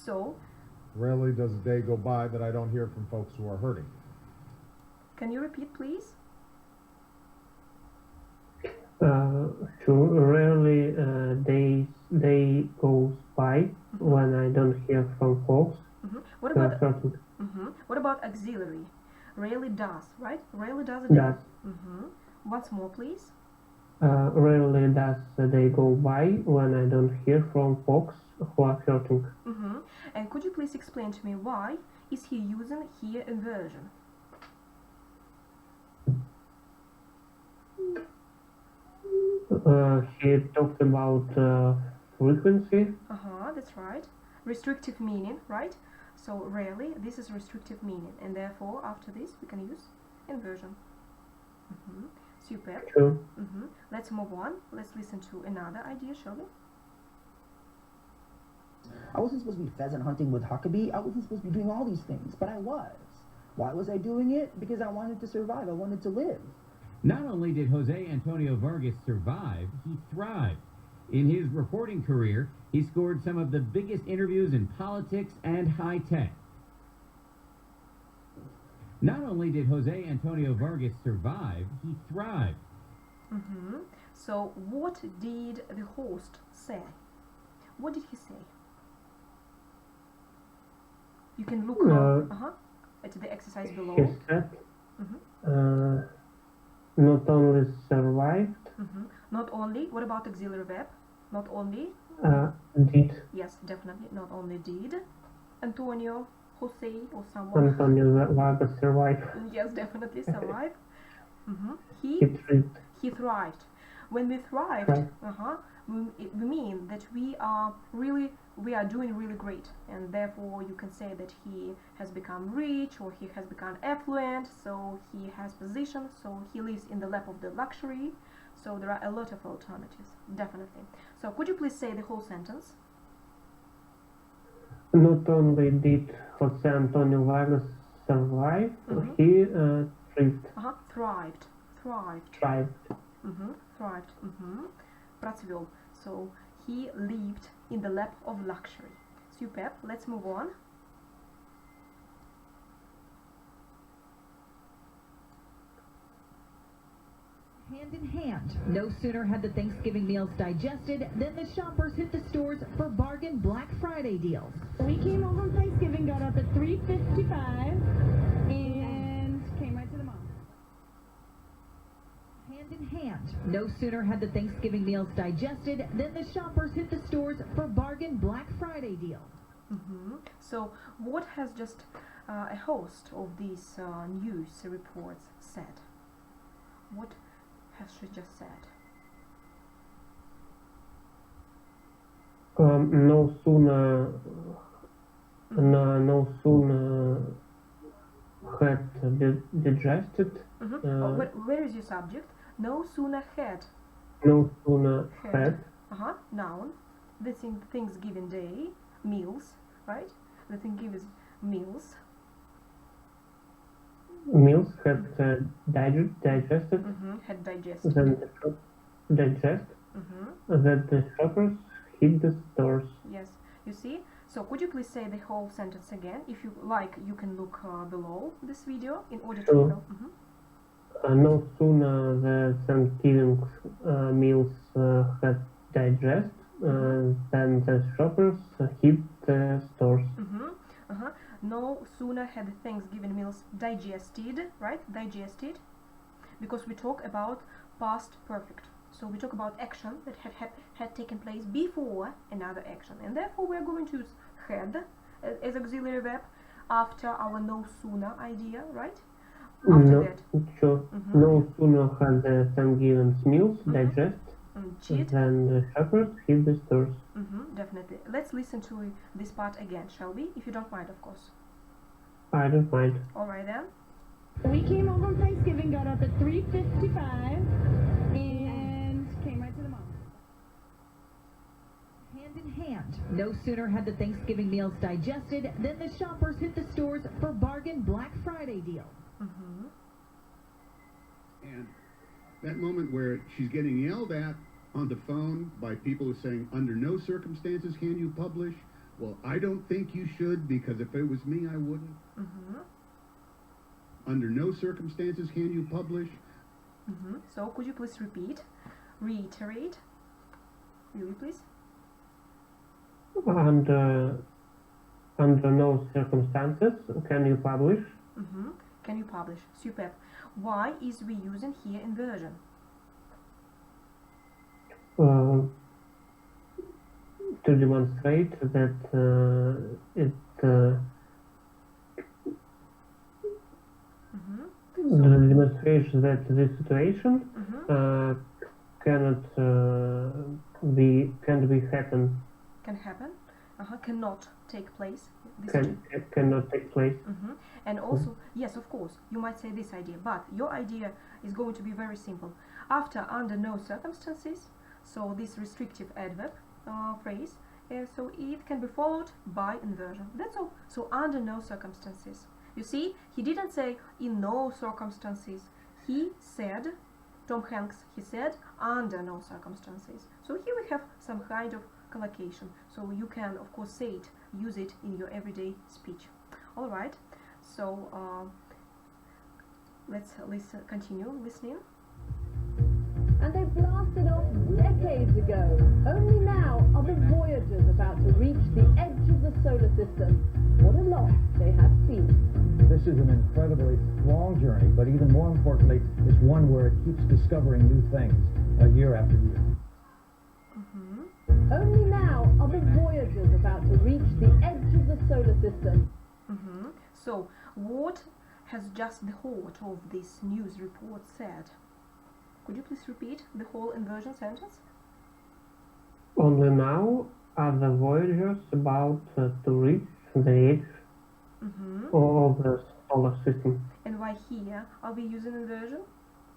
So, Rarely does a day go by that I don't hear from folks who are hurting. can you repeat, please? Sure. Rarely day goes by when I don't hear from folks What who are about hurting. what about auxiliary? Rarely does, right? Rarely does a day. Does. Once more, please. Rarely does a day go by when I don't hear from folks who are hurting. And could you please explain to me why is he using here inversion? He talked about frequency. That's right. Restrictive meaning, right? So rarely, this is restrictive meaning, and therefore after this we can use inversion. Super. Sure. Let's move on. Let's listen to another idea, shall we? I wasn't supposed to be pheasant hunting with Huckabee. I wasn't supposed to be doing all these things, but I was. Why was I doing it? Because I wanted to survive. I wanted to live. Not only did Jose Antonio Vargas survive, he thrived. In his reporting career, he scored some of the biggest interviews in politics and high tech. Not only did Jose Antonio Vargas survive, he thrived. So what did the host say? What did he say? You can look at the exercise below. He said not only survived, Not only. What about auxiliary verb? Not only. did. Yes, definitely. Not only did Antonio, Jose, or someone. Antonio Vargas survived. Yes, definitely survive. He thrived. He thrived. When we thrived, we mean that we are doing really great, and therefore you can say that he has become rich or he has become affluent, so he has position, so he lives in the lap of the luxury. So there are a lot of alternatives, definitely. So could you please say the whole sentence? Not only did Jose Antonio Vargas survive, he thrived. Thrived. Thrived. Thrived. Процвел. So he lived in the lap of luxury. Superb. Let's move on. Hand in hand. No sooner had the Thanksgiving meals digested than the shoppers hit the stores for bargain Black Friday deals. We came home from Thanksgiving, got up at 3:55, and came right to the mall. Hand in hand. No sooner had the Thanksgiving meals digested than the shoppers hit the stores for bargain Black Friday deals. So what has just a host of these news reports said? What has she just said? No sooner had digested. Where is your subject? No sooner had. No sooner had. Noun. The Thanksgiving Day meals, right? The Thanksgiving meals. Meals had digested. Had digested. Then that the shoppers hit the stores. Yes, you see. So could you please say the whole sentence again? If you like, you can look below this video in order to know. No sooner the Thanksgiving meals had digested than the shoppers hit the stores. No sooner had the Thanksgiving meals digested, right? Digested, because we talk about past perfect. So we talk about action that had taken place before another action, and therefore we are going to use had as auxiliary verb after our no sooner idea, right? After that. Sure. No sooner had the Thanksgiving meals digested than the shoppers hit the stores. Definitely. Let's listen to this part again, shall we? If you don't mind, of course. I don't mind. Alright then. We came home from Thanksgiving, got up at 3:55, and came right to the mall. Hand in hand. No sooner had the Thanksgiving meals digested than the shoppers hit the stores for bargain Black Friday deals. And that moment where she's getting yelled at on the phone by people who are saying, under no circumstances can you publish, Well, I don't think you should, because if it was me, I wouldn't. Under no circumstances can you publish. So could you please reiterate? Will you please? Under no circumstances can you publish. Can you publish? Superb. Why is we using here inversion? To demonstrate that it demonstrates that this situation cannot happen. Can happen. Cannot take place. Cannot take place. And also, yes, of course, you might say this idea, but your idea is going to be very simple. After under no circumstances, so this restrictive adverb phrase, so it can be followed by inversion. That's all. So under no circumstances. You see, he didn't say in no circumstances. He said, Tom Hanks, he said under no circumstances. So here we have some kind of collocation. So you can, of course, say it, use it in your everyday speech. All right. So let's continue listening. And they blasted off decades ago. Only now are the Voyagers about to reach the edge of the solar system. What a lot they have seen. This is an incredibly long journey, but even more importantly, it's one where it keeps discovering new things year after year. Only now are the Voyagers about to reach the edge of the solar system. So, what has just the heart of this news report said? Could you please repeat the whole inversion sentence? Only now are the Voyagers about to reach the edge of the solar system. And why here are we using inversion?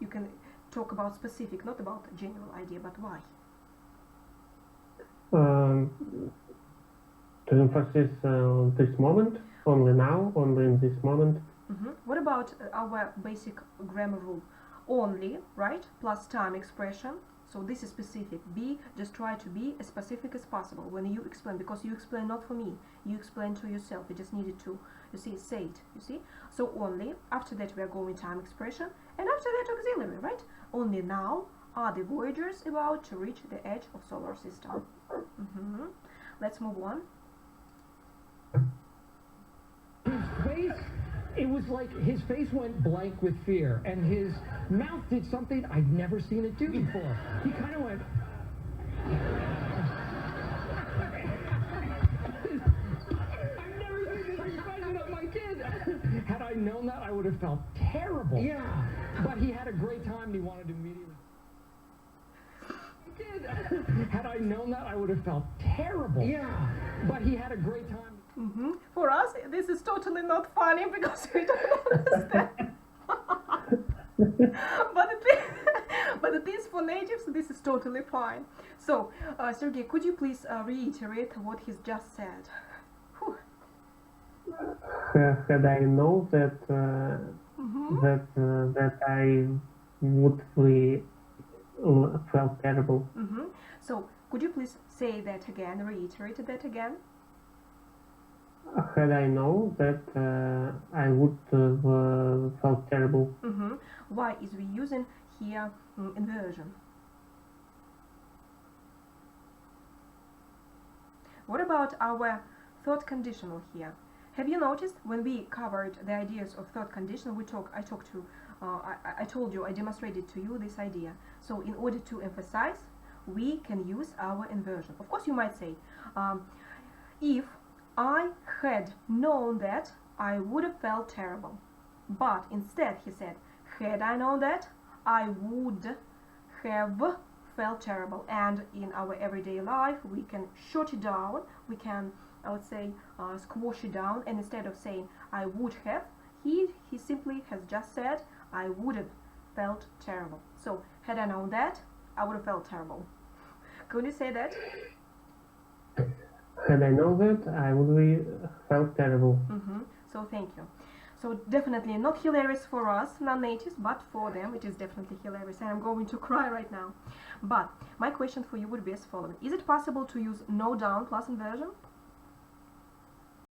You can talk about specific, not about general idea, but why? To emphasize this moment, only now, only in this moment. What about our basic grammar rule? Only, right, plus time expression. So this is specific. Just try to be as specific as possible when you explain, because you explain not for me, you explain to yourself. You just needed to, you see, say it, you see. So only, after that we are going time expression, and after that auxiliary, right? Only now are the Voyagers about to reach the edge of solar system. Let's move on. His face, it was like his face went blank with fear, and his mouth did something I'd never seen it do before. He kind of went... I've never seen this expression of my kid. Had I known that, I would have felt terrible. Yeah. But he had a great time, and he wanted to immediately... Had I known that, I would have felt terrible. Yeah. But he had a great time. For us, this is totally not funny because we don't understand. but at least for natives, this is totally fine. So, Sergey, could you please reiterate what he's just said? Had I known that that I would be felt terrible. So, could you please say that again, reiterate that again? Had I known that I would have felt terrible. Why is we using here inversion? What about our third conditional here? Have you noticed when we covered the ideas of third conditional, I told you, I demonstrated to you this idea. So in order to emphasize, we can use our inversion. Of course, you might say, if I had known that, I would have felt terrible. But instead, he said, had I known that, I would have felt terrible. And in our everyday life, we can short it down. We can, I would say, squash it down. And instead of saying, I would have, he simply has just said, I would have felt terrible. So, had I known that, I would have felt terrible. Could you say that? Had I known that, I would be felt terrible. So thank you. So definitely not hilarious for us, non-natives, but for them it is definitely hilarious. And I'm going to cry right now. But my question for you would be as following. Is it possible to use no down plus inversion?